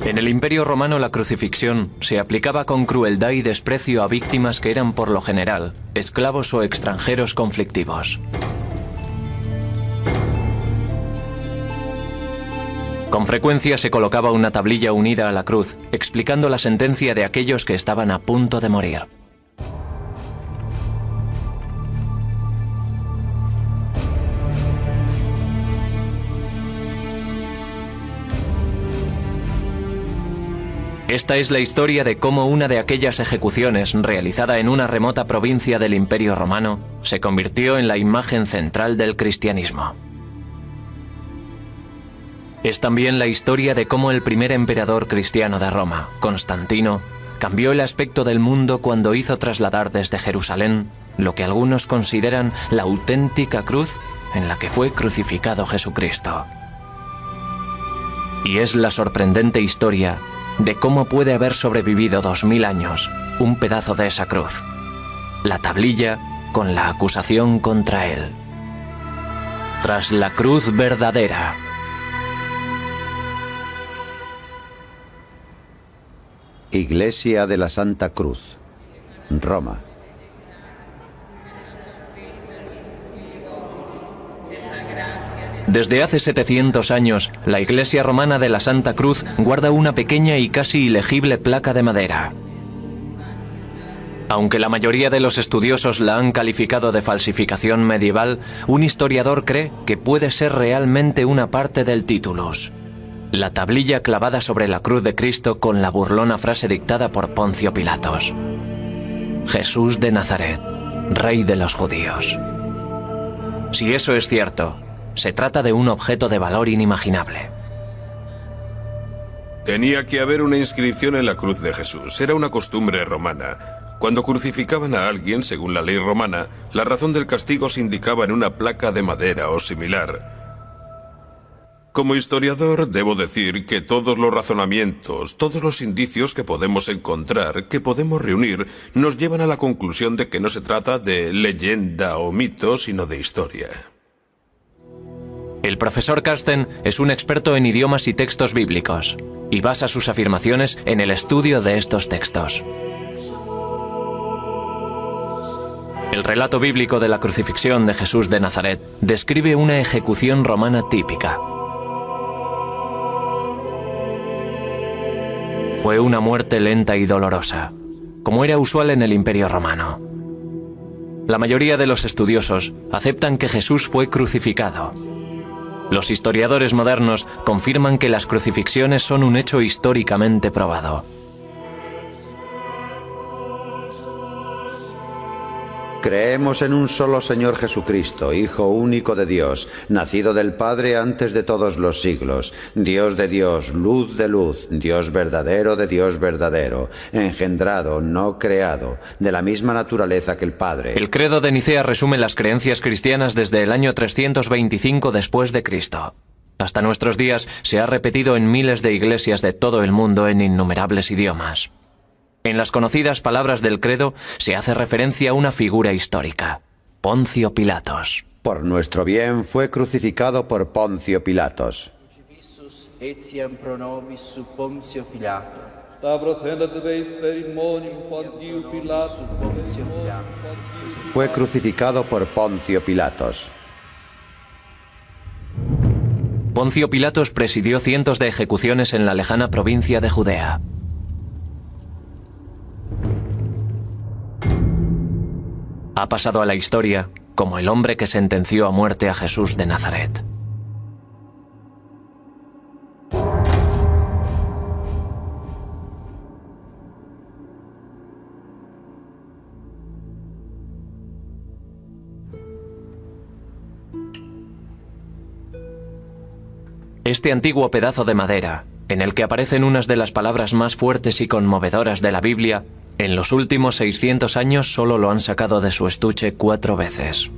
En el Imperio Romano la crucifixión se aplicaba con crueldad y desprecio a víctimas que eran por lo general esclavos o extranjeros conflictivos. Con frecuencia se colocaba una tablilla unida a la cruz, explicando la sentencia de aquellos que estaban a punto de morir. Esta es la historia de cómo una de aquellas ejecuciones, realizada en una remota provincia del Imperio Romano, se convirtió en la imagen central del cristianismo. Es también la historia de cómo el primer emperador cristiano de Roma, Constantino, cambió el aspecto del mundo cuando hizo trasladar desde Jerusalén lo que algunos consideran la auténtica cruz en la que fue crucificado Jesucristo. Y es la sorprendente historia de cómo puede haber sobrevivido 2000 años un pedazo de esa cruz, la tablilla con la acusación contra él. Tras la cruz verdadera. Iglesia de la Santa Cruz, Roma. Desde hace 700 años, la Iglesia Romana de la Santa Cruz guarda una pequeña y casi ilegible placa de madera. Aunque la mayoría de los estudiosos la han calificado de falsificación medieval, un historiador cree que puede ser realmente una parte del titulus. La tablilla clavada sobre la cruz de Cristo con la burlona frase dictada por Poncio Pilatos: Jesús de Nazaret, Rey de los judíos. Si eso es cierto, se trata de un objeto de valor inimaginable. Tenía que haber una inscripción en la cruz de Jesús. Era una costumbre romana. Cuando crucificaban a alguien, según la ley romana, la razón del castigo se indicaba en una placa de madera o similar. Como historiador, debo decir que todos los razonamientos, todos los indicios que podemos encontrar, que podemos reunir, nos llevan a la conclusión de que no se trata de leyenda o mito, sino de historia. El profesor Carsten es un experto en idiomas y textos bíblicos, y basa sus afirmaciones en el estudio de estos textos. El relato bíblico de la crucifixión de Jesús de Nazaret describe una ejecución romana típica. Fue una muerte lenta y dolorosa, como era usual en el Imperio Romano. La mayoría de los estudiosos aceptan que Jesús fue crucificado. Los historiadores modernos confirman que las crucifixiones son un hecho históricamente probado. Creemos en un solo Señor Jesucristo, Hijo único de Dios, nacido del Padre antes de todos los siglos, Dios de Dios, luz de luz, Dios verdadero de Dios verdadero, engendrado, no creado, de la misma naturaleza que el Padre. El credo de Nicea resume las creencias cristianas desde el año 325 después de Cristo. Hasta nuestros días se ha repetido en miles de iglesias de todo el mundo en innumerables idiomas. En las conocidas palabras del credo se hace referencia a una figura histórica: Poncio Pilatos. Por nuestro bien fue crucificado por Poncio Pilatos. Fue crucificado por Poncio Pilatos. Poncio Pilatos presidió cientos de ejecuciones en la lejana provincia de Judea. Ha pasado a la historia como el hombre que sentenció a muerte a Jesús de Nazaret. Este antiguo pedazo de madera, en el que aparecen unas de las palabras más fuertes y conmovedoras de la Biblia, en los últimos 600 años solo lo han sacado de su estuche 4 veces.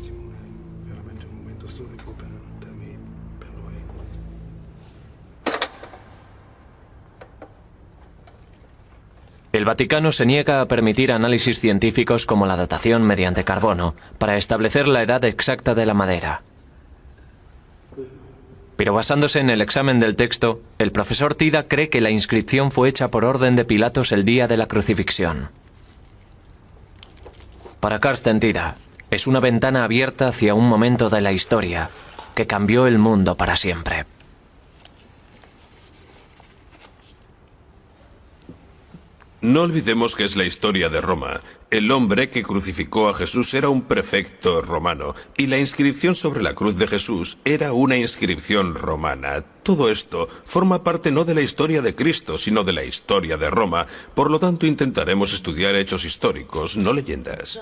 El Vaticano se niega a permitir análisis científicos como la datación mediante carbono para establecer la edad exacta de la madera. Pero basándose en el examen del texto, el profesor Tida cree que la inscripción fue hecha por orden de Pilatos el día de la crucifixión. Para Carsten Tida, es una ventana abierta hacia un momento de la historia que cambió el mundo para siempre. No olvidemos que es la historia de Roma. El hombre que crucificó a Jesús era un prefecto romano y la inscripción sobre la cruz de Jesús era una inscripción romana. Todo esto forma parte no de la historia de Cristo, sino de la historia de Roma. Por lo tanto, intentaremos estudiar hechos históricos, no leyendas.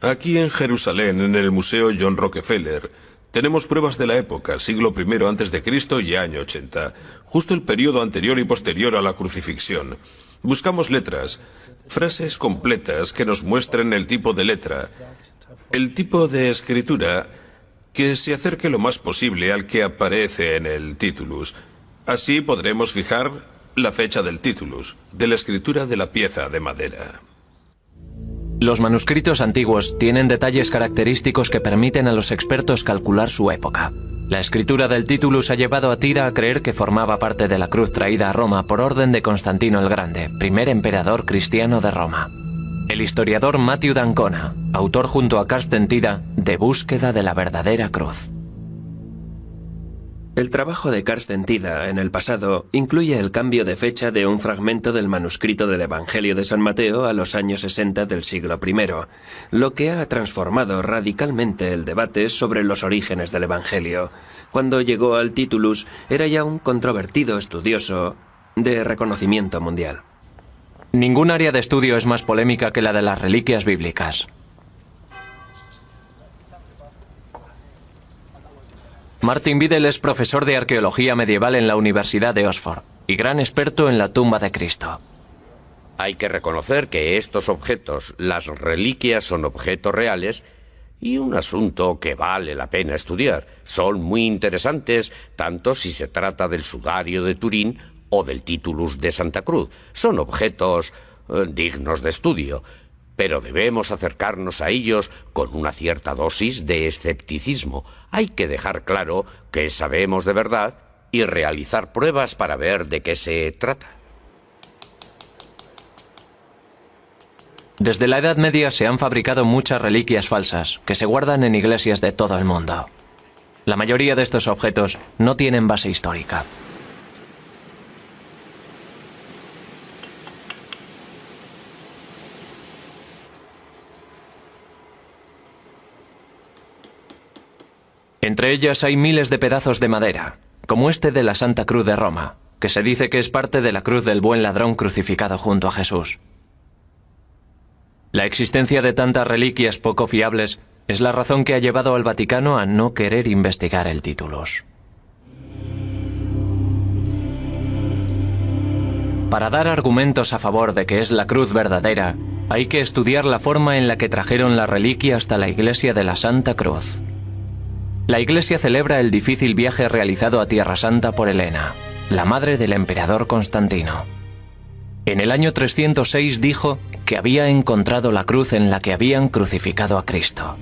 Aquí en Jerusalén, en el Museo John Rockefeller, tenemos pruebas de la época, siglo I a.C. y año 80, justo el periodo anterior y posterior a la crucifixión. Buscamos letras, frases completas que nos muestren el tipo de letra, el tipo de escritura que se acerque lo más posible al que aparece en el titulus. Así podremos fijar la fecha del titulus, de la escritura de la pieza de madera. Los manuscritos antiguos tienen detalles característicos que permiten a los expertos calcular su época. La escritura del titulus ha llevado a Tida a creer que formaba parte de la cruz traída a Roma por orden de Constantino el Grande, primer emperador cristiano de Roma. El historiador Matthew d'Ancona, autor junto a Carsten Tida de Búsqueda de la verdadera cruz. El trabajo de Carsten Tida en el pasado incluye el cambio de fecha de un fragmento del manuscrito del Evangelio de San Mateo a los años 60 del siglo I, lo que ha transformado radicalmente el debate sobre los orígenes del Evangelio. Cuando llegó al titulus, era ya un controvertido estudioso de reconocimiento mundial. Ningún área de estudio es más polémica que la de las reliquias bíblicas. Martin Biddle es profesor de arqueología medieval en la Universidad de Oxford y gran experto en la tumba de Cristo. Hay que reconocer que estos objetos, las reliquias, son objetos reales y un asunto que vale la pena estudiar. Son muy interesantes, tanto si se trata del sudario de Turín o del titulus de Santa Cruz. Son objetos dignos de estudio, pero debemos acercarnos a ellos con una cierta dosis de escepticismo. Hay que dejar claro que sabemos de verdad y realizar pruebas para ver de qué se trata. Desde la Edad Media se han fabricado muchas reliquias falsas que se guardan en iglesias de todo el mundo. La mayoría de estos objetos no tienen base histórica. Entre ellas hay miles de pedazos de madera, como este de la Santa Cruz de Roma, que se dice que es parte de la cruz del buen ladrón crucificado junto a Jesús. La existencia de tantas reliquias poco fiables es la razón que ha llevado al Vaticano a no querer investigar el titulus. Para dar argumentos a favor de que es la cruz verdadera, hay que estudiar la forma en la que trajeron la reliquia hasta la iglesia de la Santa Cruz. La iglesia celebra el difícil viaje realizado a Tierra Santa por Helena, la madre del emperador Constantino. En el año 306 dijo que había encontrado la cruz en la que habían crucificado a Cristo.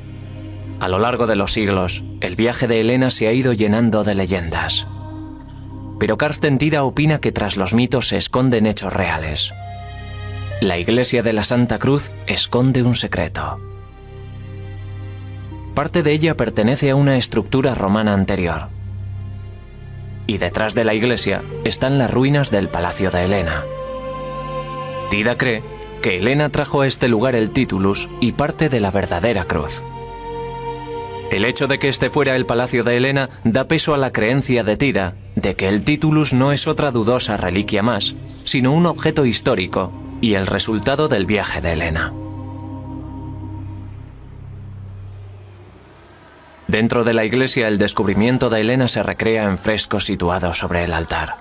A lo largo de los siglos, el viaje de Helena se ha ido llenando de leyendas. Pero Carsten Tida opina que tras los mitos se esconden hechos reales. La iglesia de la Santa Cruz esconde un secreto. Parte de ella pertenece a una estructura romana anterior. Y detrás de la iglesia están las ruinas del Palacio de Helena. Tida cree que Helena trajo a este lugar el titulus y parte de la verdadera cruz. El hecho de que este fuera el Palacio de Helena da peso a la creencia de Tida de que el titulus no es otra dudosa reliquia más, sino un objeto histórico y el resultado del viaje de Helena. Dentro de la iglesia, el descubrimiento de Helena se recrea en frescos situados sobre el altar.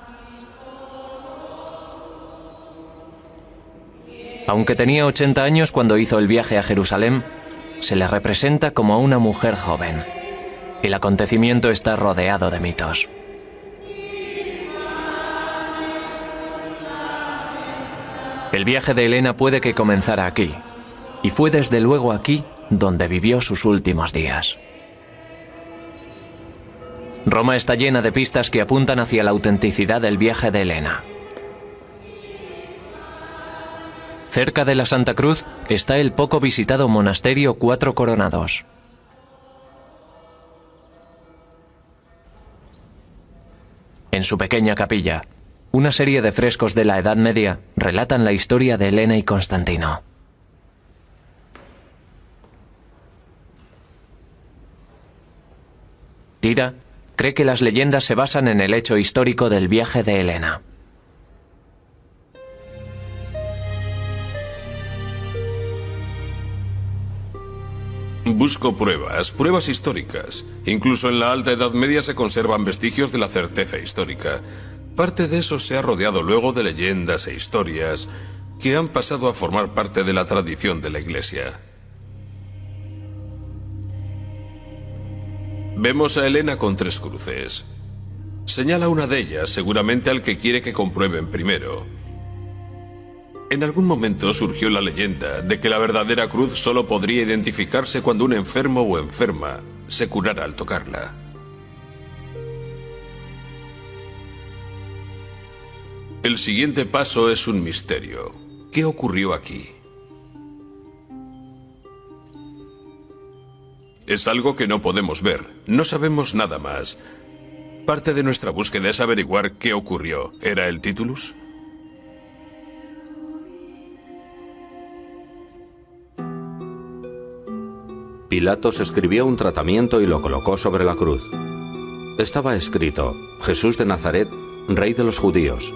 Aunque tenía 80 años cuando hizo el viaje a Jerusalén, se le representa como a una mujer joven. El acontecimiento está rodeado de mitos. El viaje de Helena puede que comenzara aquí, y fue desde luego aquí donde vivió sus últimos días. Roma está llena de pistas que apuntan hacia la autenticidad del viaje de Helena. Cerca de la Santa Cruz está el poco visitado monasterio Cuatro Coronados. En su pequeña capilla, una serie de frescos de la Edad Media relatan la historia de Helena y Constantino. Tida cree que las leyendas se basan en el hecho histórico del viaje de Helena. Busco pruebas históricas. Incluso en la Alta Edad Media se conservan vestigios de la certeza histórica. Parte de eso se ha rodeado luego de leyendas e historias que han pasado a formar parte de la tradición de la Iglesia. Vemos a Helena con 3 cruces. Señala una de ellas, seguramente al que quiere que comprueben primero. En algún momento surgió la leyenda de que la verdadera cruz solo podría identificarse cuando un enfermo o enferma se curara al tocarla. El siguiente paso es un misterio. ¿Qué ocurrió aquí? Es algo que no podemos ver. No sabemos nada más. Parte de nuestra búsqueda es averiguar qué ocurrió. ¿Era el Titulus? Pilatos escribió un tratamiento y lo colocó sobre la cruz. Estaba escrito: Jesús de Nazaret, Rey de los Judíos.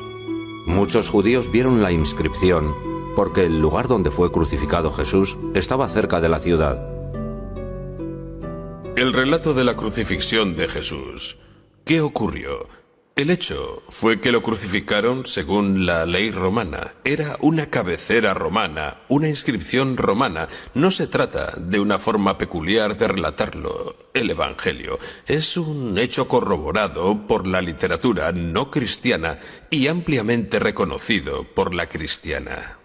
Muchos judíos vieron la inscripción porque el lugar donde fue crucificado Jesús estaba cerca de la ciudad. El relato de la crucifixión de Jesús. ¿Qué ocurrió? El hecho fue que lo crucificaron según la ley romana. Era una cabecera romana, una inscripción romana. No se trata de una forma peculiar de relatarlo. El Evangelio es un hecho corroborado por la literatura no cristiana y ampliamente reconocido por la cristiana.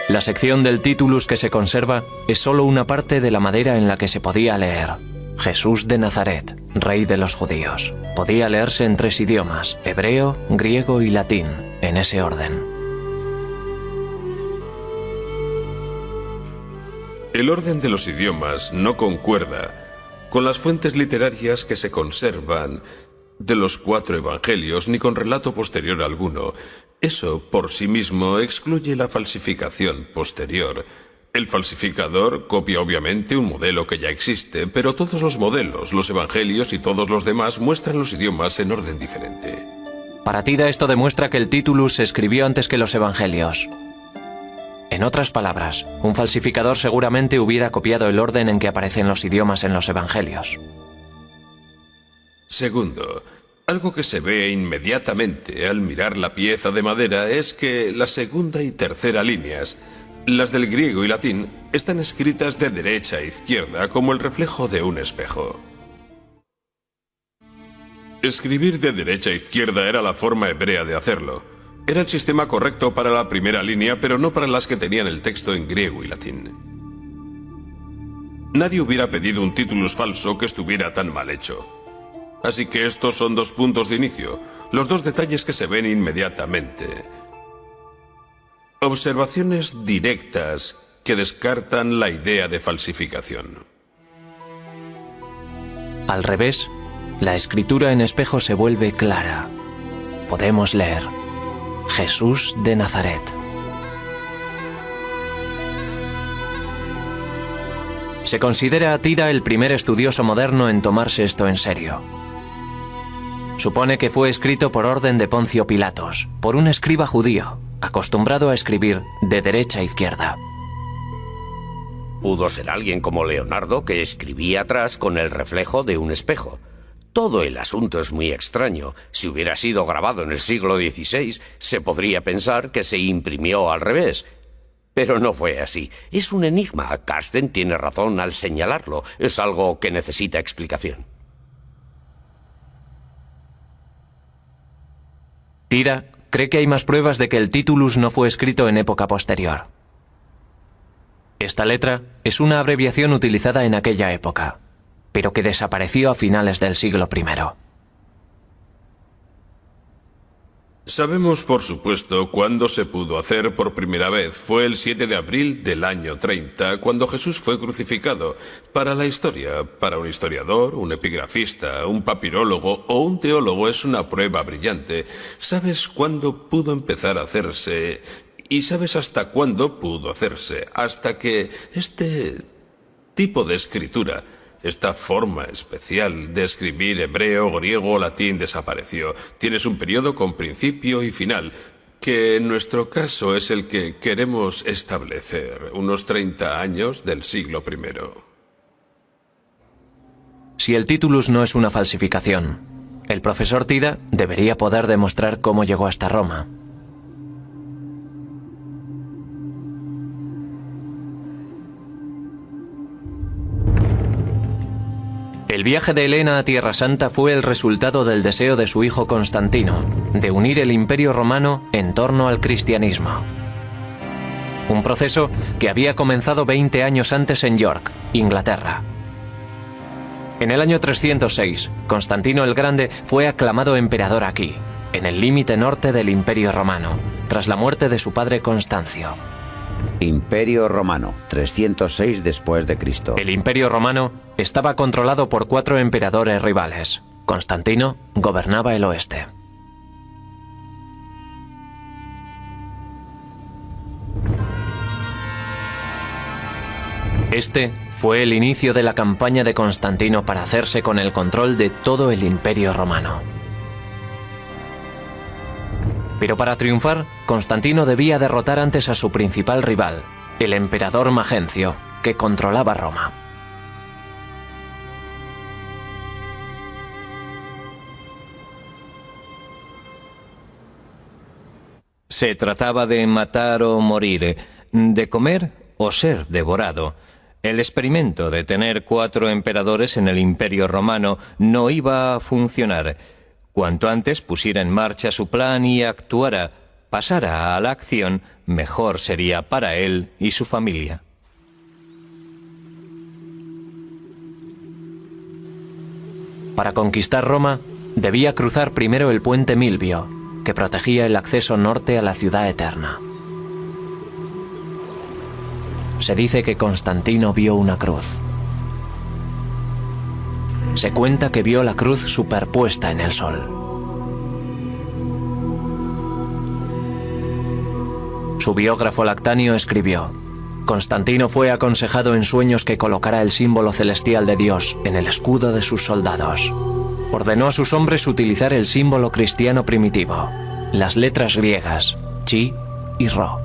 La sección del Titulus que se conserva es solo una parte de la madera en la que se podía leer: Jesús de Nazaret, Rey de los Judíos. Podía leerse en 3 idiomas: hebreo, griego y latín, en ese orden. El orden de los idiomas no concuerda con las fuentes literarias que se conservan de los 4 evangelios ni con relato posterior alguno. Eso por sí mismo excluye la falsificación posterior. El falsificador copia obviamente un modelo que ya existe, pero todos los modelos, los evangelios y todos los demás muestran los idiomas en orden diferente. Para Tida esto demuestra que el Titulus se escribió antes que los evangelios. En otras palabras, un falsificador seguramente hubiera copiado el orden en que aparecen los idiomas en los evangelios. Segundo, algo que se ve inmediatamente al mirar la pieza de madera es que la segunda y tercera líneas, las del griego y latín, están escritas de derecha a izquierda como el reflejo de un espejo. Escribir de derecha a izquierda era la forma hebrea de hacerlo. Era el sistema correcto para la primera línea, pero no para las que tenían el texto en griego y latín. Nadie hubiera pedido un Titulus falso que estuviera tan mal hecho. Así que estos son 2 puntos de inicio, los 2 detalles que se ven inmediatamente. Observaciones directas que descartan la idea de falsificación. Al revés, la escritura en espejo se vuelve clara. Podemos leer: Jesús de Nazaret. Se considera a Tida el primer estudioso moderno en tomarse esto en serio. Supone que fue escrito por orden de Poncio Pilatos, por un escriba judío, acostumbrado a escribir de derecha a izquierda. Pudo ser alguien como Leonardo que escribía atrás con el reflejo de un espejo. Todo el asunto es muy extraño. Si hubiera sido grabado en el siglo XVI, se podría pensar que se imprimió al revés. Pero no fue así. Es un enigma. Carsten tiene razón al señalarlo. Es algo que necesita explicación. Tida cree que hay más pruebas de que el Titulus no fue escrito en época posterior. Esta letra es una abreviación utilizada en aquella época, pero que desapareció a finales del siglo I. Sabemos, por supuesto, cuándo se pudo hacer por primera vez. Fue el 7 de abril del año 30, cuando Jesús fue crucificado. Para la historia, para un historiador, un epigrafista, un papirólogo o un teólogo es una prueba brillante. ¿Sabes cuándo pudo empezar a hacerse? ¿Y sabes hasta cuándo pudo hacerse? Hasta que este tipo de escritura, esta forma especial de escribir hebreo, griego o latín desapareció. Tienes un periodo con principio y final, que en nuestro caso es el que queremos establecer, unos 30 años del siglo I. Si el Titulus no es una falsificación, el profesor Tida debería poder demostrar cómo llegó hasta Roma. El viaje de Helena a Tierra Santa fue el resultado del deseo de su hijo Constantino de unir el Imperio Romano en torno al cristianismo. Un proceso que había comenzado 20 años antes en York, Inglaterra. En el año 306, Constantino el Grande fue aclamado emperador aquí, en el límite norte del Imperio Romano, tras la muerte de su padre Constancio. Imperio Romano, 306 después de Cristo. El Imperio Romano estaba controlado por 4 emperadores rivales. Constantino gobernaba el oeste. Este fue el inicio de la campaña de Constantino para hacerse con el control de todo el Imperio Romano. Pero para triunfar, Constantino debía derrotar antes a su principal rival, el emperador Magencio, que controlaba Roma. Se trataba de matar o morir, de comer o ser devorado. El experimento de tener 4 emperadores en el Imperio Romano no iba a funcionar. Cuanto antes pusiera en marcha su plan y actuara, pasara a la acción, mejor sería para él y su familia. Para conquistar Roma, debía cruzar primero el puente Milvio, que protegía el acceso norte a la ciudad eterna. Se dice que Constantino vio una cruz. Se cuenta que vio la cruz superpuesta en el sol. Su biógrafo Lactanio escribió: Constantino fue aconsejado en sueños que colocara el símbolo celestial de Dios en el escudo de sus soldados. Ordenó a sus hombres utilizar el símbolo cristiano primitivo, las letras griegas, chi y rho.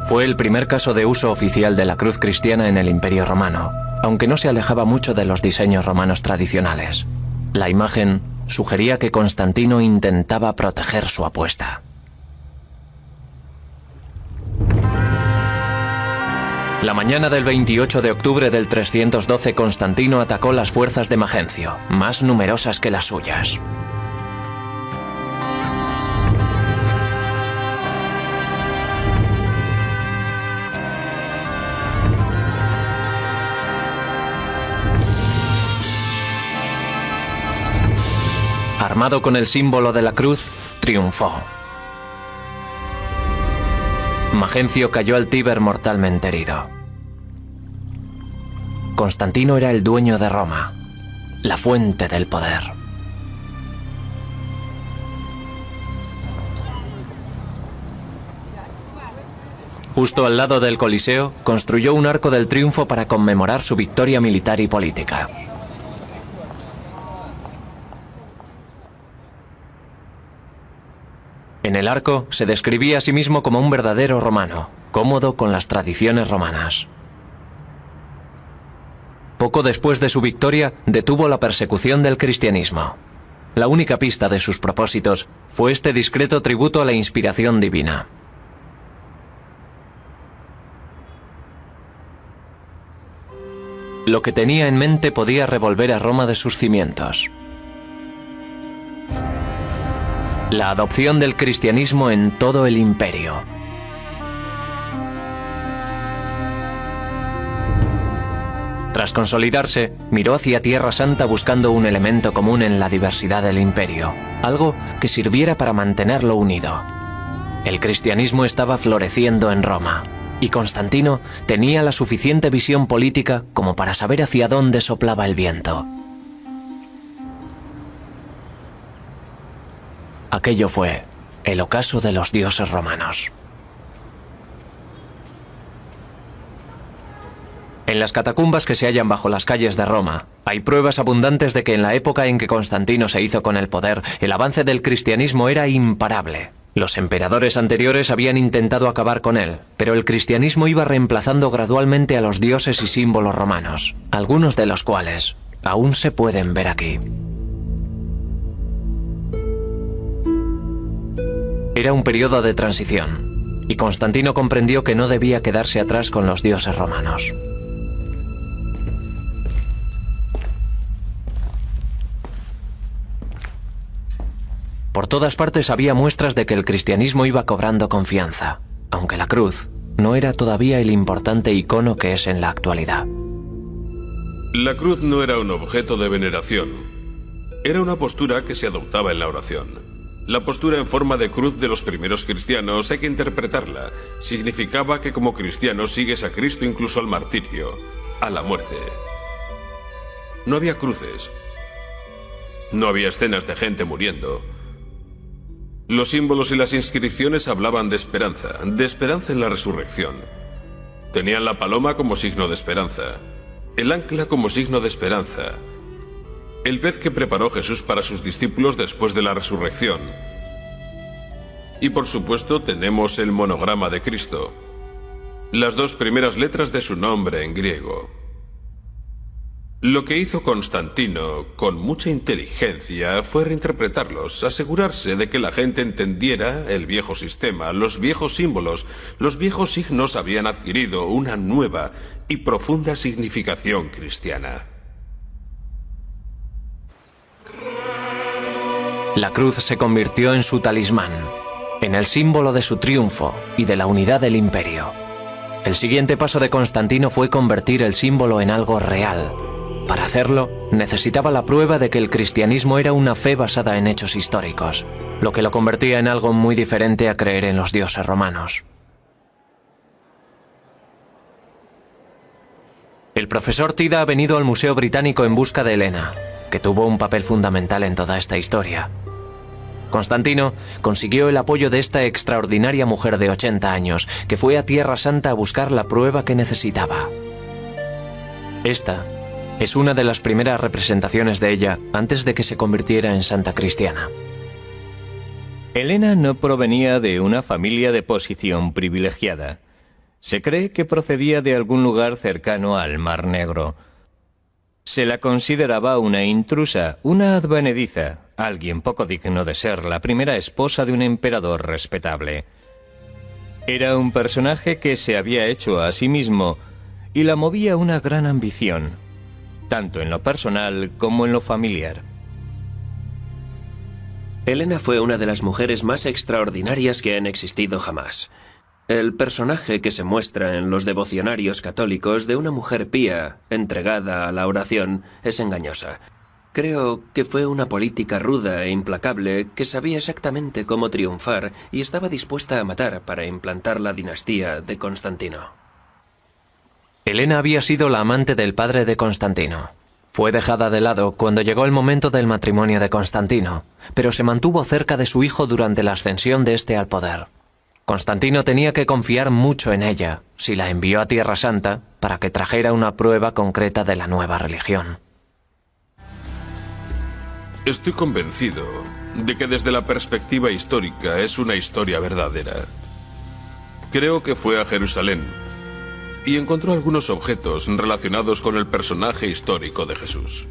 Fue el primer caso de uso oficial de la cruz cristiana en el Imperio Romano, aunque no se alejaba mucho de los diseños romanos tradicionales. La imagen sugería que Constantino intentaba proteger su apuesta. La mañana del 28 de octubre del 312, Constantino atacó las fuerzas de Magencio, más numerosas que las suyas. Armado con el símbolo de la cruz, triunfó. Magencio cayó al Tíber mortalmente herido. Constantino era el dueño de Roma, la fuente del poder. Justo al lado del Coliseo, construyó un arco del triunfo para conmemorar su victoria militar y política. En el arco se describía a sí mismo como un verdadero romano, cómodo con las tradiciones romanas. Poco después de su victoria, detuvo la persecución del cristianismo. La única pista de sus propósitos fue este discreto tributo a la inspiración divina. Lo que tenía en mente podía revolver a Roma de sus cimientos. La adopción del cristianismo en todo el imperio. Tras consolidarse, miró hacia Tierra Santa buscando un elemento común en la diversidad del imperio, algo que sirviera para mantenerlo unido. El cristianismo estaba floreciendo en Roma, y Constantino tenía la suficiente visión política como para saber hacia dónde soplaba el viento. Aquello fue el ocaso de los dioses romanos. En las catacumbas que se hallan bajo las calles de Roma, hay pruebas abundantes de que en la época en que Constantino se hizo con el poder, el avance del cristianismo era imparable. Los emperadores anteriores habían intentado acabar con él, pero el cristianismo iba reemplazando gradualmente a los dioses y símbolos romanos, algunos de los cuales aún se pueden ver aquí. Era un periodo de transición, y Constantino comprendió que no debía quedarse atrás con los dioses romanos. Por todas partes había muestras de que el cristianismo iba cobrando confianza, aunque la cruz no era todavía el importante icono que es en la actualidad. La cruz no era un objeto de veneración. Era una postura que se adoptaba en la oración. La postura en forma de cruz de los primeros cristianos hay que interpretarla. Significaba que como cristiano sigues a Cristo incluso al martirio, a la muerte. No había cruces. No había escenas de gente muriendo. Los símbolos y las inscripciones hablaban de esperanza en la resurrección. Tenían la paloma como signo de esperanza, el ancla como signo de esperanza, el pez que preparó Jesús para sus discípulos después de la resurrección. Y por supuesto tenemos el monograma de Cristo, las dos primeras letras de su nombre en griego. Lo que hizo Constantino, con mucha inteligencia, fue reinterpretarlos, asegurarse de que la gente entendiera el viejo sistema, los viejos símbolos, los viejos signos habían adquirido una nueva y profunda significación cristiana. La cruz se convirtió en su talismán, en el símbolo de su triunfo y de la unidad del imperio. El siguiente paso de Constantino fue convertir el símbolo en algo real. Para hacerlo, necesitaba la prueba de que el cristianismo era una fe basada en hechos históricos, lo que lo convertía en algo muy diferente a creer en los dioses romanos. El profesor Tida ha venido al Museo Británico en busca de Helena, que tuvo un papel fundamental en toda esta historia. Constantino consiguió el apoyo de esta extraordinaria mujer de 80 años, que fue a Tierra Santa a buscar la prueba que necesitaba. Esta es una de las primeras representaciones de ella antes de que se convirtiera en santa cristiana. Helena no provenía de una familia de posición privilegiada. Se cree que procedía de algún lugar cercano al Mar Negro. Se la consideraba una intrusa, una advenediza, alguien poco digno de ser la primera esposa de un emperador respetable. Era un personaje que se había hecho a sí mismo y la movía una gran ambición, tanto en lo personal como en lo familiar. Helena fue una de las mujeres más extraordinarias que han existido jamás. El personaje que se muestra en los devocionarios católicos de una mujer pía, entregada a la oración, es engañosa. Creo que fue una política ruda e implacable que sabía exactamente cómo triunfar y estaba dispuesta a matar para implantar la dinastía de Constantino. Helena había sido la amante del padre de Constantino. Fue dejada de lado cuando llegó el momento del matrimonio de Constantino, pero se mantuvo cerca de su hijo durante la ascensión de este al poder. Constantino tenía que confiar mucho en ella si la envió a Tierra Santa para que trajera una prueba concreta de la nueva religión. Estoy convencido de que desde la perspectiva histórica es una historia verdadera. Creo que fue a Jerusalén y encontró algunos objetos relacionados con el personaje histórico de Jesús.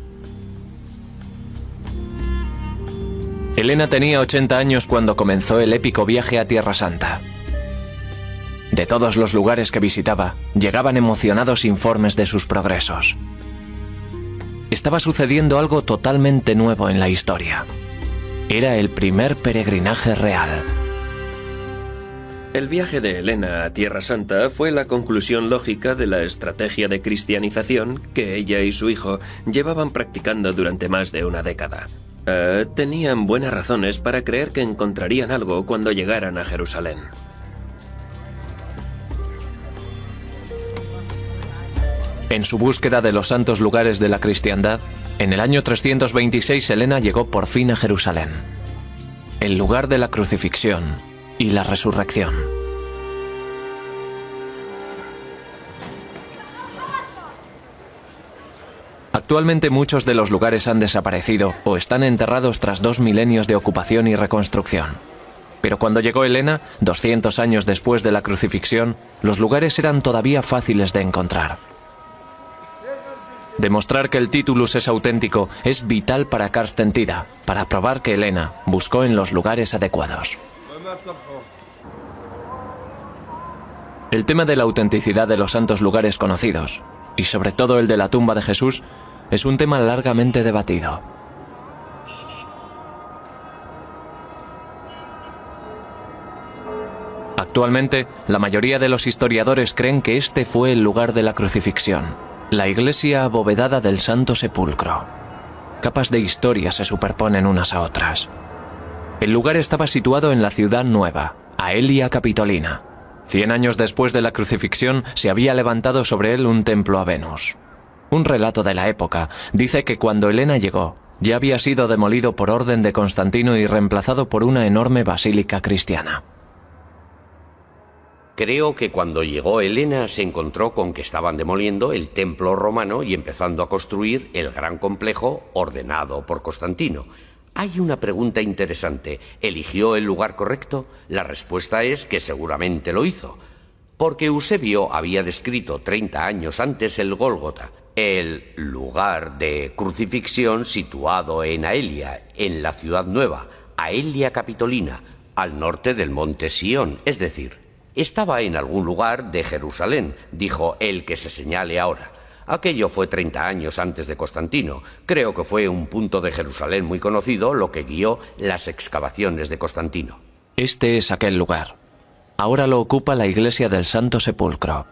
Helena tenía 80 años cuando comenzó el épico viaje a Tierra Santa. De todos los lugares que visitaba, llegaban emocionados informes de sus progresos. Estaba sucediendo algo totalmente nuevo en la historia. Era el primer peregrinaje real. El viaje de Helena a Tierra Santa fue la conclusión lógica de la estrategia de cristianización que ella y su hijo llevaban practicando durante más de una década. Tenían buenas razones para creer que encontrarían algo cuando llegaran a Jerusalén. En su búsqueda de los santos lugares de la cristiandad, en el año 326 Helena llegó por fin a Jerusalén, el lugar de la crucifixión y la resurrección. Actualmente muchos de los lugares han desaparecido o están enterrados tras 2 milenios de ocupación y reconstrucción. Pero cuando llegó Helena, 200 años después de la crucifixión, los lugares eran todavía fáciles de encontrar. Demostrar que el Titulus es auténtico es vital para Carsten Tida, para probar que Helena buscó en los lugares adecuados. El tema de la autenticidad de los santos lugares conocidos, y sobre todo el de la tumba de Jesús, es un tema largamente debatido. Actualmente, la mayoría de los historiadores creen que este fue el lugar de la crucifixión, la iglesia abovedada del Santo Sepulcro. Capas de historia se superponen unas a otras. El lugar estaba situado en la ciudad nueva, Aelia Capitolina. 100 años después de la crucifixión se había levantado sobre él un templo a Venus. Un relato de la época dice que cuando Helena llegó, ya había sido demolido por orden de Constantino y reemplazado por una enorme basílica cristiana. Creo que cuando llegó Helena se encontró con que estaban demoliendo el templo romano y empezando a construir el gran complejo ordenado por Constantino. Hay una pregunta interesante. ¿Eligió el lugar correcto? La respuesta es que seguramente lo hizo, porque Eusebio había descrito 30 años antes el Gólgota, el lugar de crucifixión situado en Aelia, en la ciudad nueva, Aelia Capitolina, al norte del monte Sión, es decir, estaba en algún lugar de Jerusalén, dijo el que se señale ahora. Aquello fue 30 años antes de Constantino. Creo que fue un punto de Jerusalén muy conocido lo que guió las excavaciones de Constantino. Este es aquel lugar. Ahora lo ocupa la iglesia del Santo Sepulcro.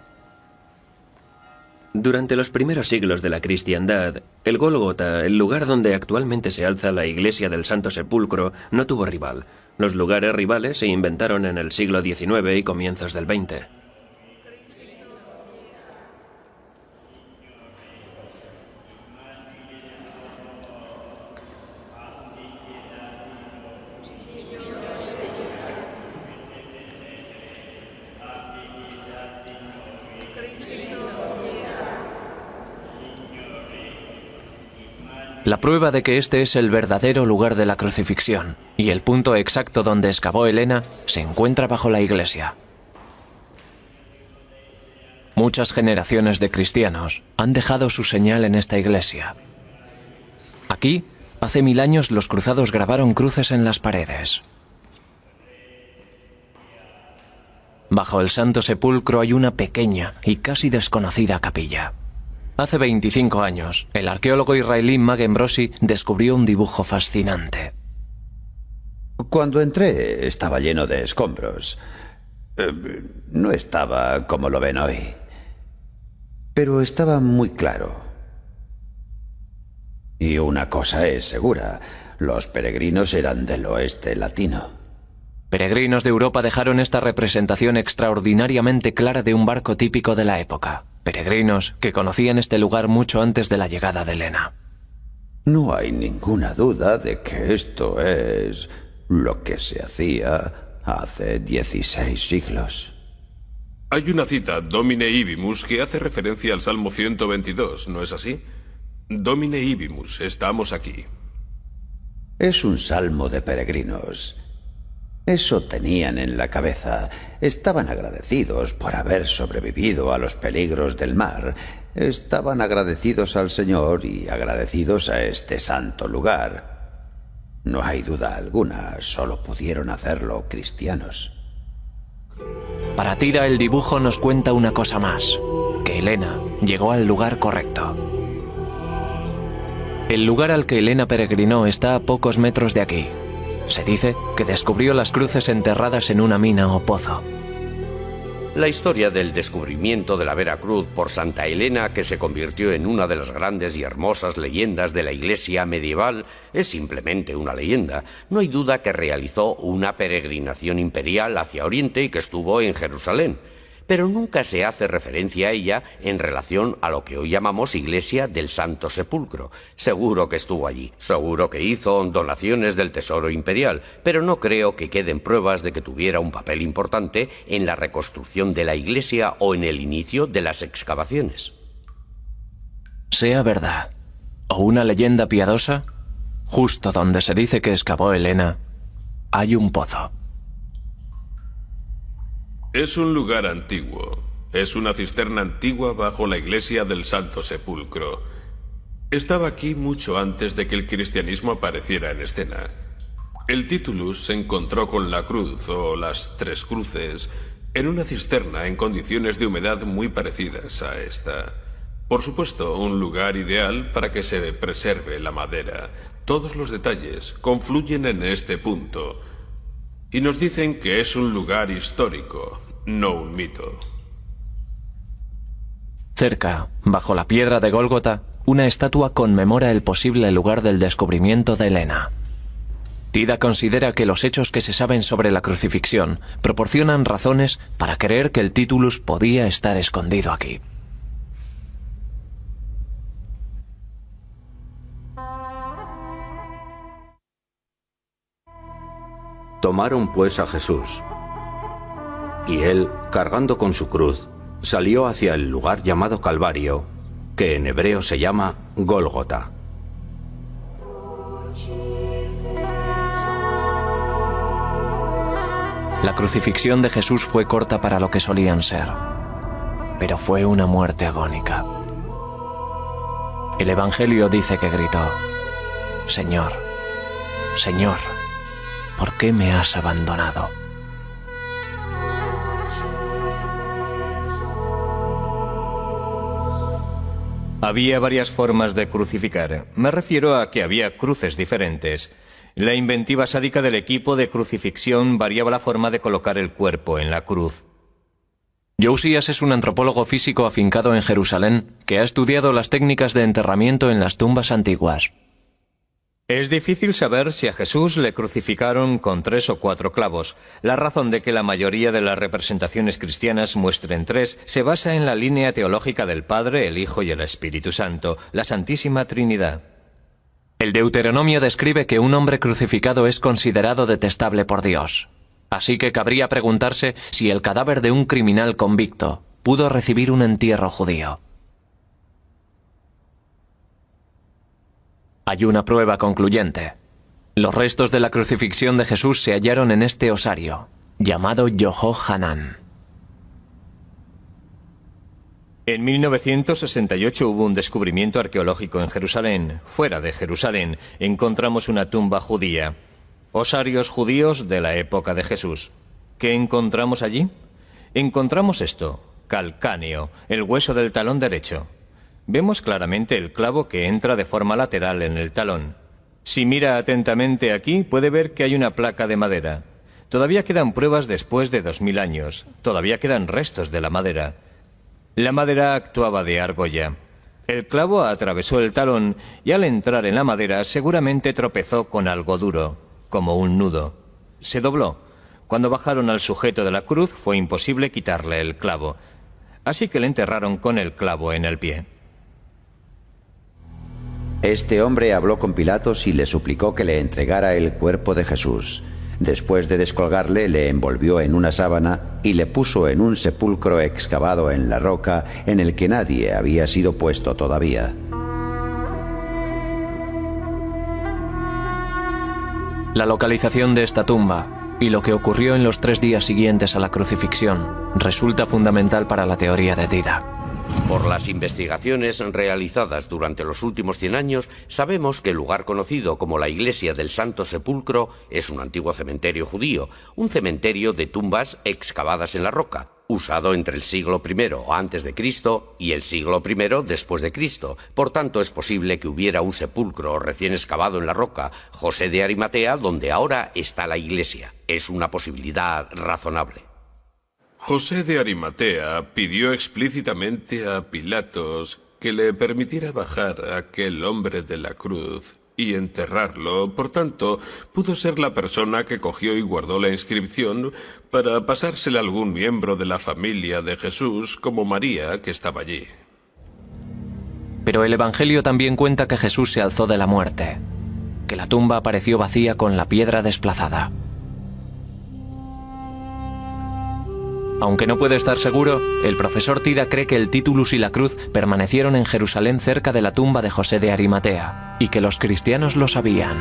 Durante los primeros siglos de la cristiandad, el Gólgota, el lugar donde actualmente se alza la iglesia del Santo Sepulcro, no tuvo rival. Los lugares rivales se inventaron en el siglo XIX y comienzos del XX. La prueba de que este es el verdadero lugar de la crucifixión y el punto exacto donde excavó Helena se encuentra bajo la iglesia. Muchas generaciones de cristianos han dejado su señal en esta iglesia. Aquí, hace 1000 años, los cruzados grabaron cruces en las paredes. Bajo el Santo Sepulcro hay una pequeña y casi desconocida capilla. Hace 25 años, el arqueólogo israelí Magen Brossi descubrió un dibujo fascinante. Cuando entré estaba lleno de escombros. No estaba como lo ven hoy, pero estaba muy claro. Y una cosa es segura, los peregrinos eran del oeste latino. Peregrinos de Europa dejaron esta representación extraordinariamente clara de un barco típico de la época. Peregrinos que conocían este lugar mucho antes de la llegada de Helena. No hay ninguna duda de que esto es lo que se hacía hace 16 siglos. Hay una cita, Domine Ibimus, que hace referencia al Salmo 122, ¿no es así? Domine Ibimus, estamos aquí. Es un salmo de peregrinos. Eso tenían en la cabeza. Estaban agradecidos por haber sobrevivido a los peligros del mar. Estaban agradecidos al Señor y agradecidos a este santo lugar. No hay duda alguna, solo pudieron hacerlo cristianos. Para Tida, el dibujo nos cuenta una cosa más, que Helena llegó al lugar correcto. El lugar al que Helena peregrinó está a pocos metros de aquí, Se dice que descubrió las cruces enterradas en una mina o pozo. La historia del descubrimiento de la Vera Cruz por Santa Elena, que se convirtió en una de las grandes y hermosas leyendas de la Iglesia medieval, es simplemente una leyenda. No hay duda que realizó una peregrinación imperial hacia Oriente y que estuvo en Jerusalén, pero nunca se hace referencia a ella en relación a lo que hoy llamamos Iglesia del Santo Sepulcro. Seguro que estuvo allí, seguro que hizo donaciones del tesoro imperial, pero no creo que queden pruebas de que tuviera un papel importante en la reconstrucción de la iglesia o en el inicio de las excavaciones. Sea verdad o una leyenda piadosa, justo donde se dice que excavó Elena, hay un pozo. Es un lugar antiguo. Es una cisterna antigua bajo la iglesia del Santo Sepulcro. Estaba aquí mucho antes de que el cristianismo apareciera en escena. El Titulus se encontró con la cruz, o las tres cruces, en una cisterna en condiciones de humedad muy parecidas a esta. Por supuesto, un lugar ideal para que se preserve la madera. Todos los detalles confluyen en este punto. Y nos dicen que es un lugar histórico, no un mito. Cerca, bajo la piedra de Gólgota, una estatua conmemora el posible lugar del descubrimiento de Elena. Tida considera que los hechos que se saben sobre la crucifixión proporcionan razones para creer que el Titulus podía estar escondido aquí. Tomaron pues a Jesús, y él, cargando con su cruz, salió hacia el lugar llamado Calvario, que en hebreo se llama Gólgota. La crucifixión de Jesús fue corta para lo que solían ser, pero fue una muerte agónica. El Evangelio dice que gritó: Señor, Señor, ¿por qué me has abandonado? Había varias formas de crucificar. Me refiero a que había cruces diferentes. La inventiva sádica del equipo de crucifixión variaba la forma de colocar el cuerpo en la cruz. Josias es un antropólogo físico afincado en Jerusalén que ha estudiado las técnicas de enterramiento en las tumbas antiguas. Es difícil saber si a Jesús le crucificaron con 3 o 4 clavos. La razón de que la mayoría de las representaciones cristianas muestren 3 se basa en la línea teológica del Padre, el Hijo y el Espíritu Santo, la Santísima Trinidad. El Deuteronomio describe que un hombre crucificado es considerado detestable por Dios. Así que cabría preguntarse si el cadáver de un criminal convicto pudo recibir un entierro judío. Hay una prueba concluyente. Los restos de la crucifixión de Jesús se hallaron en este osario, llamado Yoho-Hanán. En 1968 hubo un descubrimiento arqueológico en Jerusalén. Fuera de Jerusalén encontramos una tumba judía. Osarios judíos de la época de Jesús. ¿Qué encontramos allí? Encontramos esto: calcáneo, el hueso del talón derecho. Vemos claramente el clavo que entra de forma lateral en el talón. Si mira atentamente aquí, puede ver que hay una placa de madera. Todavía quedan pruebas después de 2000 años. Todavía quedan restos de la madera. La madera actuaba de argolla. El clavo atravesó el talón y al entrar en la madera seguramente tropezó con algo duro, como un nudo. Se dobló. Cuando bajaron al sujeto de la cruz fue imposible quitarle el clavo. Así que le enterraron con el clavo en el pie. Este hombre habló con Pilatos y le suplicó que le entregara el cuerpo de Jesús. Después de descolgarle, le envolvió en una sábana y le puso en un sepulcro excavado en la roca en el que nadie había sido puesto todavía. La localización de esta tumba y lo que ocurrió en los 3 días siguientes a la crucifixión resulta fundamental para la teoría de Tida. Por las investigaciones realizadas durante los últimos 100 años, sabemos que el lugar conocido como la Iglesia del Santo Sepulcro es un antiguo cementerio judío, un cementerio de tumbas excavadas en la roca, usado entre el siglo I a.C. y el siglo I después de Cristo. Por tanto, es posible que hubiera un sepulcro recién excavado en la roca, José de Arimatea, donde ahora está la iglesia. Es una posibilidad razonable. José de Arimatea pidió explícitamente a Pilatos que le permitiera bajar a aquel hombre de la cruz y enterrarlo. Por tanto, pudo ser la persona que cogió y guardó la inscripción para pasársela a algún miembro de la familia de Jesús, como María, que estaba allí. Pero el Evangelio también cuenta que Jesús se alzó de la muerte, que la tumba apareció vacía con la piedra desplazada. Aunque no puede estar seguro, el profesor Tida cree que el titulus y la cruz permanecieron en Jerusalén cerca de la tumba de José de Arimatea, y que los cristianos lo sabían.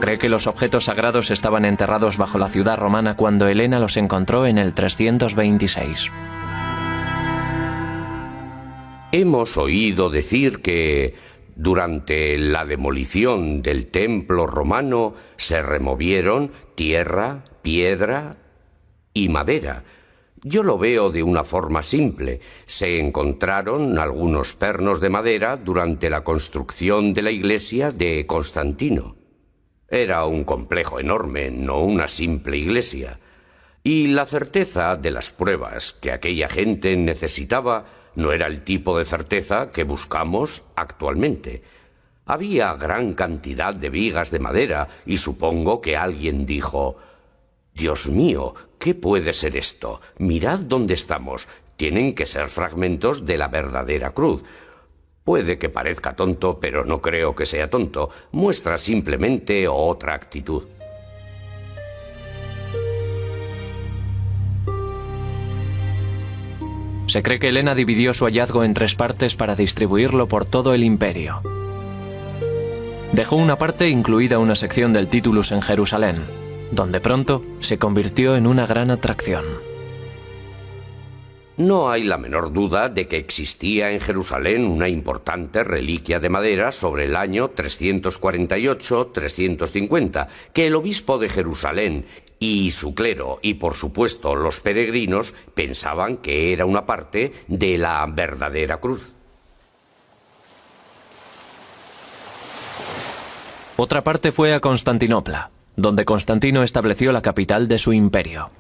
Cree que los objetos sagrados estaban enterrados bajo la ciudad romana cuando Helena los encontró en el 326. Hemos oído decir que durante la demolición del templo romano se removieron tierra, piedra y madera. Yo lo veo de una forma simple. Se encontraron algunos pernos de madera durante la construcción de la iglesia de Constantino. Era un complejo enorme, no una simple iglesia. Y la certeza de las pruebas que aquella gente necesitaba no era el tipo de certeza que buscamos actualmente. Había gran cantidad de vigas de madera y supongo que alguien dijo: «Dios mío, ¿qué puede ser esto? Mirad dónde estamos. Tienen que ser fragmentos de la verdadera cruz». Puede que parezca tonto, pero no creo que sea tonto. Muestra simplemente otra actitud. Se cree que Helena dividió su hallazgo en 3 partes para distribuirlo por todo el imperio. Dejó una parte, incluida una sección del titulus, en Jerusalén, donde pronto se convirtió en una gran atracción. No hay la menor duda de que existía en Jerusalén una importante reliquia de madera sobre el año 348-350, que el obispo de Jerusalén y su clero, y por supuesto los peregrinos, pensaban que era una parte de la verdadera cruz. Otra parte fue a Constantinopla, donde Constantino estableció la capital de su imperio.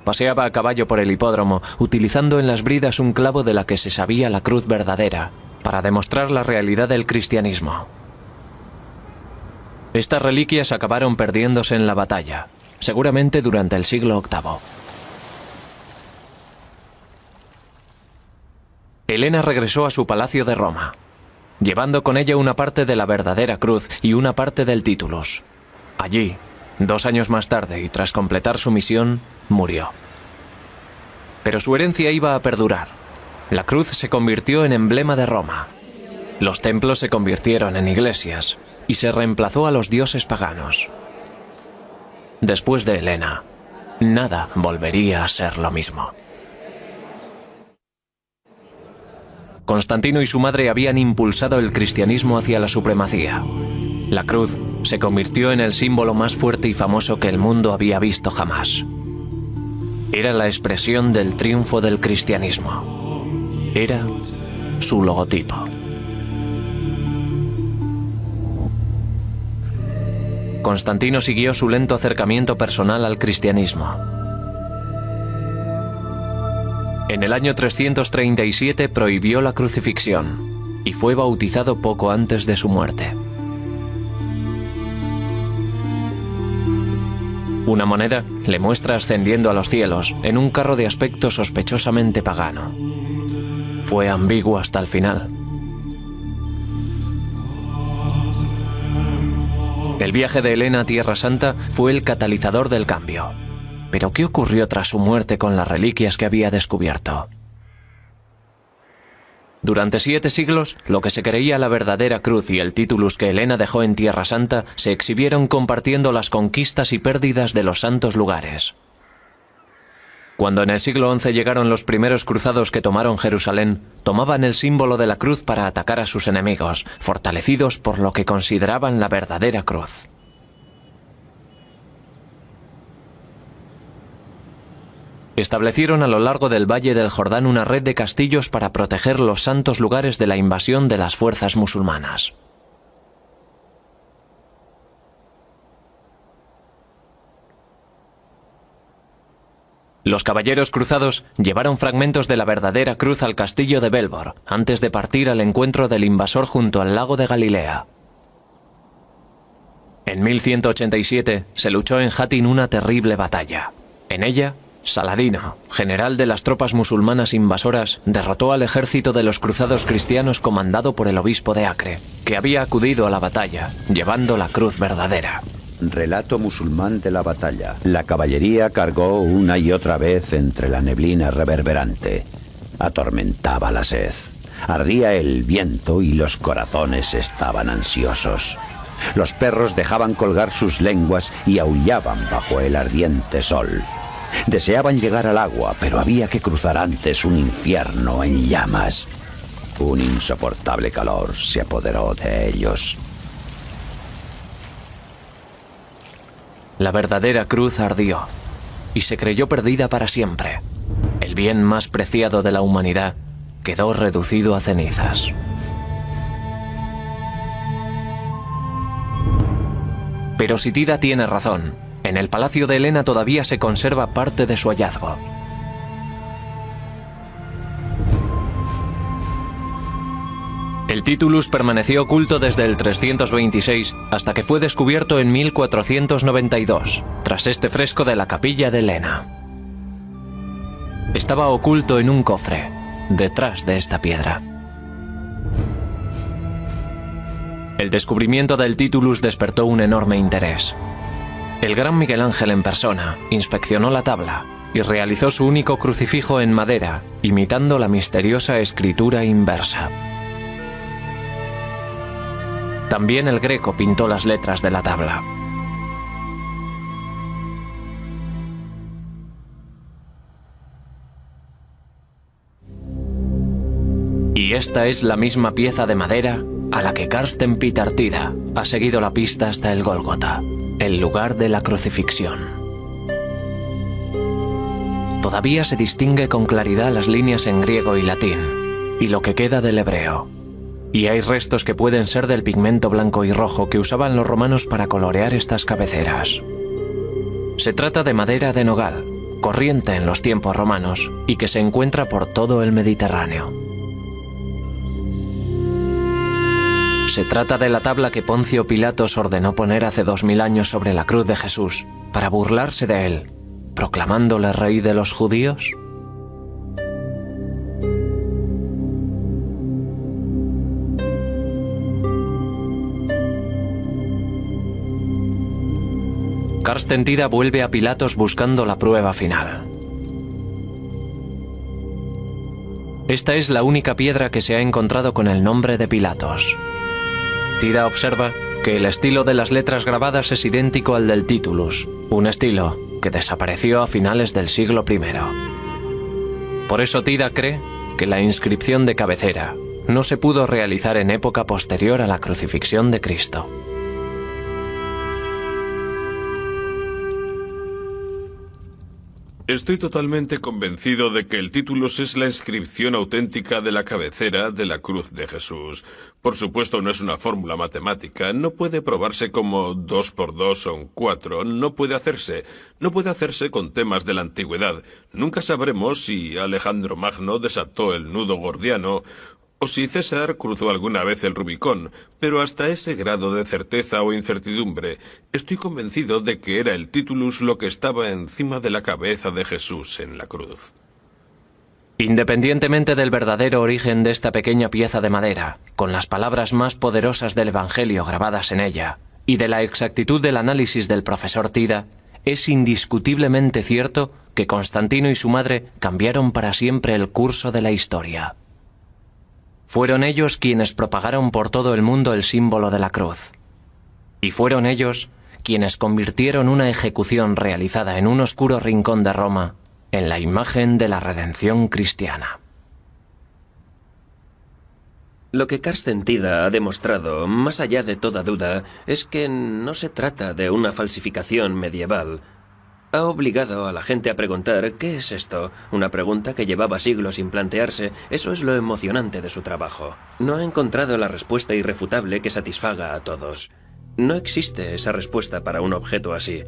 Paseaba a caballo por el hipódromo, utilizando en las bridas un clavo de la que se sabía la cruz verdadera, para demostrar la realidad del cristianismo. Estas reliquias acabaron perdiéndose en la batalla, seguramente durante el siglo VIII. Helena regresó a su palacio de Roma, llevando con ella una parte de la verdadera cruz y una parte del titulus. Allí, 2 años más tarde y tras completar su misión, murió. Pero su herencia iba a perdurar. La cruz se convirtió en emblema de Roma. Los templos se convirtieron en iglesias y se reemplazó a los dioses paganos. Después de Helena, nada volvería a ser lo mismo. Constantino y su madre habían impulsado el cristianismo hacia la supremacía. La cruz se convirtió en el símbolo más fuerte y famoso que el mundo había visto jamás. Era la expresión del triunfo del cristianismo. Era su logotipo. Constantino siguió su lento acercamiento personal al cristianismo. En el año 337 prohibió la crucifixión y fue bautizado poco antes de su muerte. Una moneda le muestra ascendiendo a los cielos en un carro de aspecto sospechosamente pagano. Fue ambiguo hasta el final. El viaje de Helena a Tierra Santa fue el catalizador del cambio. Pero ¿qué ocurrió tras su muerte con las reliquias que había descubierto? Durante 7 siglos, lo que se creía la verdadera cruz y el titulus que Helena dejó en Tierra Santa se exhibieron compartiendo las conquistas y pérdidas de los santos lugares. Cuando en el siglo XI llegaron los primeros cruzados que tomaron Jerusalén, tomaban el símbolo de la cruz para atacar a sus enemigos, fortalecidos por lo que consideraban la verdadera cruz. Establecieron a lo largo del Valle del Jordán una red de castillos para proteger los santos lugares de la invasión de las fuerzas musulmanas. Los caballeros cruzados llevaron fragmentos de la verdadera cruz al castillo de Belbor, antes de partir al encuentro del invasor junto al lago de Galilea. En 1187 se luchó en Hattin una terrible batalla. En ella, Saladino, general de las tropas musulmanas invasoras, derrotó al ejército de los cruzados cristianos comandado por el obispo de Acre, que había acudido a la batalla, llevando la cruz verdadera. Relato musulmán de la batalla. La caballería cargó una y otra vez entre la neblina reverberante. Atormentaba la sed. Ardía el viento y los corazones estaban ansiosos. Los perros dejaban colgar sus lenguas y aullaban bajo el ardiente sol. Deseaban llegar al agua, pero había que cruzar antes un infierno en llamas. Un insoportable calor se apoderó de ellos. La verdadera cruz ardió y se creyó perdida para siempre. El bien más preciado de la humanidad quedó reducido a cenizas. Pero Sitida tiene razón. En el palacio de Helena todavía se conserva parte de su hallazgo. El Titulus permaneció oculto desde el 326 hasta que fue descubierto en 1492, tras este fresco de la capilla de Helena. Estaba oculto en un cofre, detrás de esta piedra. El descubrimiento del Titulus despertó un enorme interés. El gran Miguel Ángel en persona inspeccionó la tabla y realizó su único crucifijo en madera, imitando la misteriosa escritura inversa. También el Greco pintó las letras de la tabla. Y esta es la misma pieza de madera a la que Carsten Peter Tida ha seguido la pista hasta el Gólgota, el lugar de la crucifixión. Todavía se distingue con claridad las líneas en griego y latín, y lo que queda del hebreo. Y hay restos que pueden ser del pigmento blanco y rojo que usaban los romanos para colorear estas cabeceras. Se trata de madera de nogal, corriente en los tiempos romanos, y que se encuentra por todo el Mediterráneo. Se trata de la tabla que Poncio Pilatos ordenó poner hace 2000 años sobre la cruz de Jesús, para burlarse de él, proclamándole rey de los judíos. Carsten Tida vuelve a Pilatos buscando la prueba final. Esta es la única piedra que se ha encontrado con el nombre de Pilatos. Tida observa que el estilo de las letras grabadas es idéntico al del Titulus, un estilo que desapareció a finales del siglo I. Por eso Tida cree que la inscripción de cabecera no se pudo realizar en época posterior a la crucifixión de Cristo. Estoy totalmente convencido de que el Titulus es la inscripción auténtica de la cabecera de la cruz de Jesús. Por supuesto, no es una fórmula matemática, no puede probarse como 2 por 2 son 4, no puede hacerse con temas de la antigüedad. Nunca sabremos si Alejandro Magno desató el nudo gordiano o si César cruzó alguna vez el Rubicón, pero hasta ese grado de certeza o incertidumbre, estoy convencido de que era el Titulus lo que estaba encima de la cabeza de Jesús en la cruz. Independientemente del verdadero origen de esta pequeña pieza de madera, con las palabras más poderosas del Evangelio grabadas en ella, y de la exactitud del análisis del profesor Tida, es indiscutiblemente cierto que Constantino y su madre cambiaron para siempre el curso de la historia. Fueron ellos quienes propagaron por todo el mundo el símbolo de la cruz. Y fueron ellos quienes convirtieron una ejecución realizada en un oscuro rincón de Roma en la imagen de la redención cristiana. Lo que Carsten Tida ha demostrado, más allá de toda duda, es que no se trata de una falsificación medieval. Ha obligado a la gente a preguntar ¿qué es esto? Una pregunta que llevaba siglos sin plantearse. Eso es lo emocionante de su trabajo. No ha encontrado la respuesta irrefutable que satisfaga a todos. No existe esa respuesta para un objeto así.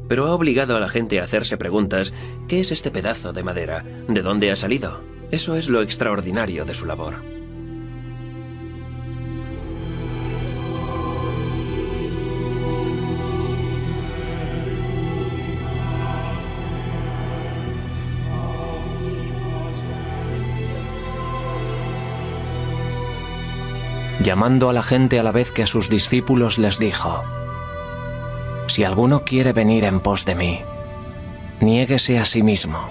Pero ha obligado a la gente a hacerse preguntas ¿qué es este pedazo de madera? ¿De dónde ha salido? Eso es lo extraordinario de su labor. Llamando a la gente a la vez que a sus discípulos les dijo: Si alguno quiere venir en pos de mí, niéguese a sí mismo,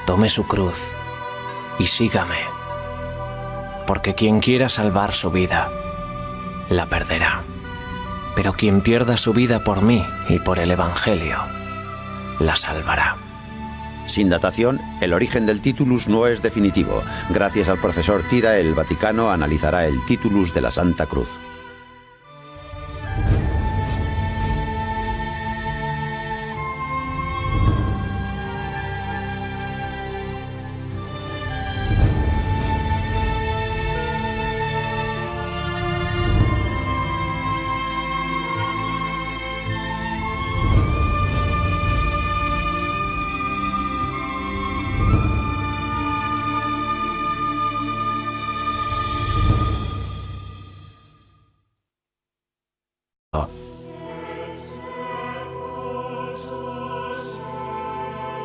tome su cruz y sígame. Porque quien quiera salvar su vida, la perderá. Pero quien pierda su vida por mí y por el Evangelio, la salvará. Sin datación, el origen del titulus no es definitivo. Gracias al profesor Tida, el Vaticano analizará el titulus de la Santa Cruz.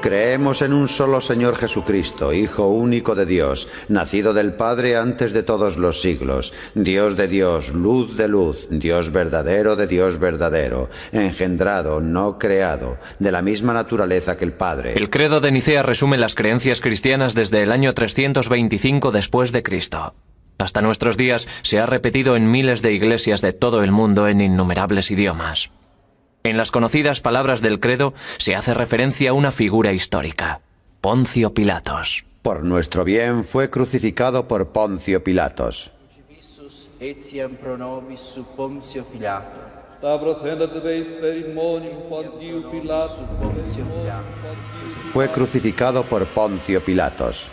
Creemos en un solo Señor Jesucristo, Hijo único de Dios, nacido del Padre antes de todos los siglos, Dios de Dios, luz de luz, Dios verdadero de Dios verdadero, engendrado, no creado, de la misma naturaleza que el Padre. El credo de Nicea resume las creencias cristianas desde el año 325 después de Cristo. Hasta nuestros días se ha repetido en miles de iglesias de todo el mundo en innumerables idiomas. En las conocidas palabras del credo se hace referencia a una figura histórica, Poncio Pilatos. Por nuestro bien fue crucificado por Poncio Pilatos. Fue crucificado por Poncio Pilatos.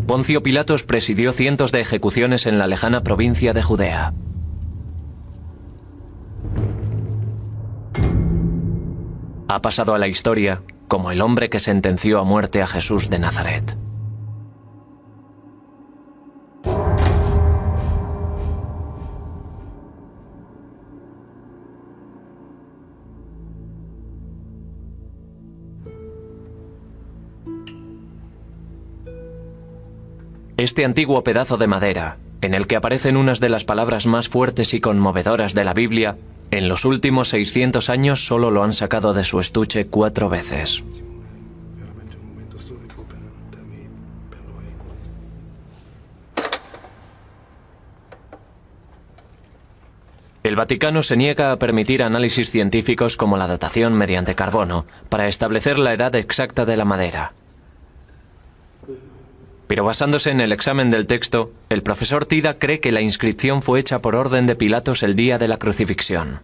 Poncio Pilatos presidió cientos de ejecuciones en la lejana provincia de Judea. Ha pasado a la historia como el hombre que sentenció a muerte a Jesús de Nazaret. Este antiguo pedazo de madera, en el que aparecen unas de las palabras más fuertes y conmovedoras de la Biblia, en los últimos 600 años solo lo han sacado de su estuche 4 veces. El Vaticano se niega a permitir análisis científicos como la datación mediante carbono para establecer la edad exacta de la madera. Pero basándose en el examen del texto, el profesor Tida cree que la inscripción fue hecha por orden de Pilatos el día de la crucifixión.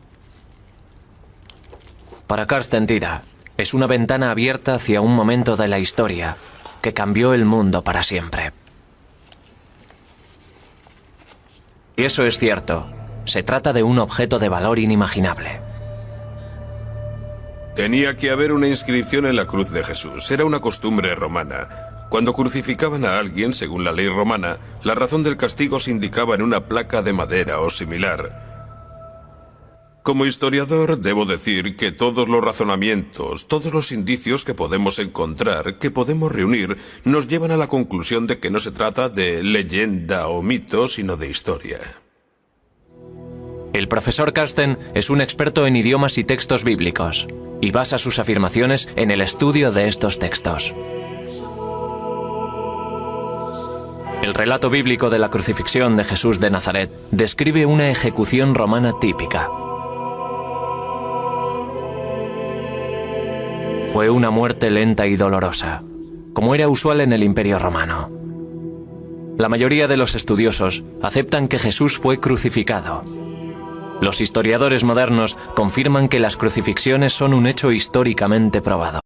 Para Carsten Tida, es una ventana abierta hacia un momento de la historia que cambió el mundo para siempre. Y eso es cierto, se trata de un objeto de valor inimaginable. Tenía que haber una inscripción en la cruz de Jesús, era una costumbre romana. Cuando crucificaban a alguien, según la ley romana, la razón del castigo se indicaba en una placa de madera o similar. Como historiador, debo decir que todos los razonamientos, todos los indicios que podemos encontrar, que podemos reunir, nos llevan a la conclusión de que no se trata de leyenda o mito, sino de historia. El profesor Carsten es un experto en idiomas y textos bíblicos, y basa sus afirmaciones en el estudio de estos textos. El relato bíblico de la crucifixión de Jesús de Nazaret describe una ejecución romana típica. Fue una muerte lenta y dolorosa, como era usual en el Imperio Romano. La mayoría de los estudiosos aceptan que Jesús fue crucificado. Los historiadores modernos confirman que las crucifixiones son un hecho históricamente probado.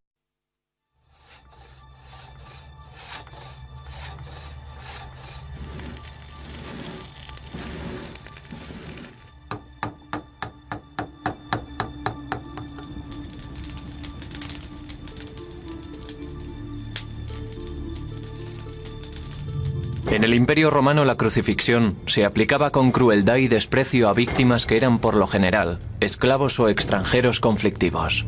En el Imperio Romano la crucifixión se aplicaba con crueldad y desprecio a víctimas que eran por lo general esclavos o extranjeros conflictivos.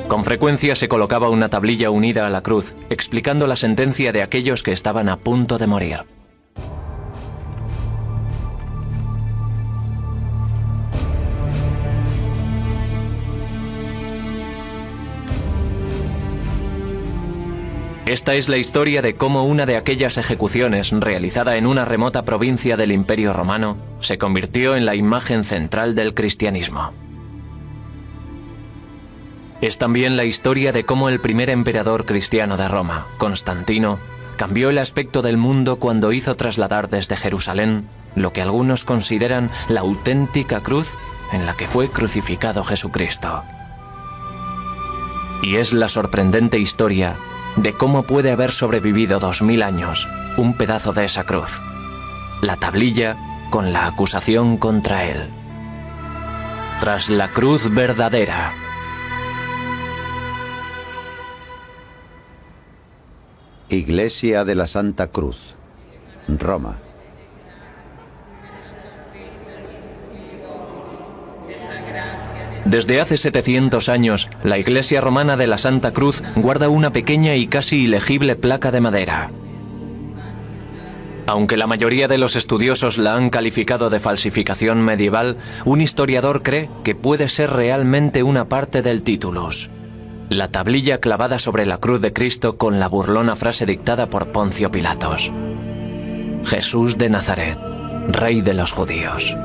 Con frecuencia se colocaba una tablilla unida a la cruz, explicando la sentencia de aquellos que estaban a punto de morir. Esta es la historia de cómo una de aquellas ejecuciones, realizada en una remota provincia del Imperio Romano, se convirtió en la imagen central del cristianismo. Es también la historia de cómo el primer emperador cristiano de Roma, Constantino, cambió el aspecto del mundo cuando hizo trasladar desde Jerusalén lo que algunos consideran la auténtica cruz en la que fue crucificado Jesucristo. Y es la sorprendente historia de cómo puede haber sobrevivido 2000 años un pedazo de esa cruz, la tablilla con la acusación contra él. Tras la cruz verdadera. Iglesia de la Santa Cruz, Roma. Desde hace 700 años, la Iglesia Romana de la Santa Cruz guarda una pequeña y casi ilegible placa de madera. Aunque la mayoría de los estudiosos la han calificado de falsificación medieval, un historiador cree que puede ser realmente una parte del Titulus, la tablilla clavada sobre la cruz de Cristo con la burlona frase dictada por Poncio Pilatos: Jesús de Nazaret, Rey de los Judíos.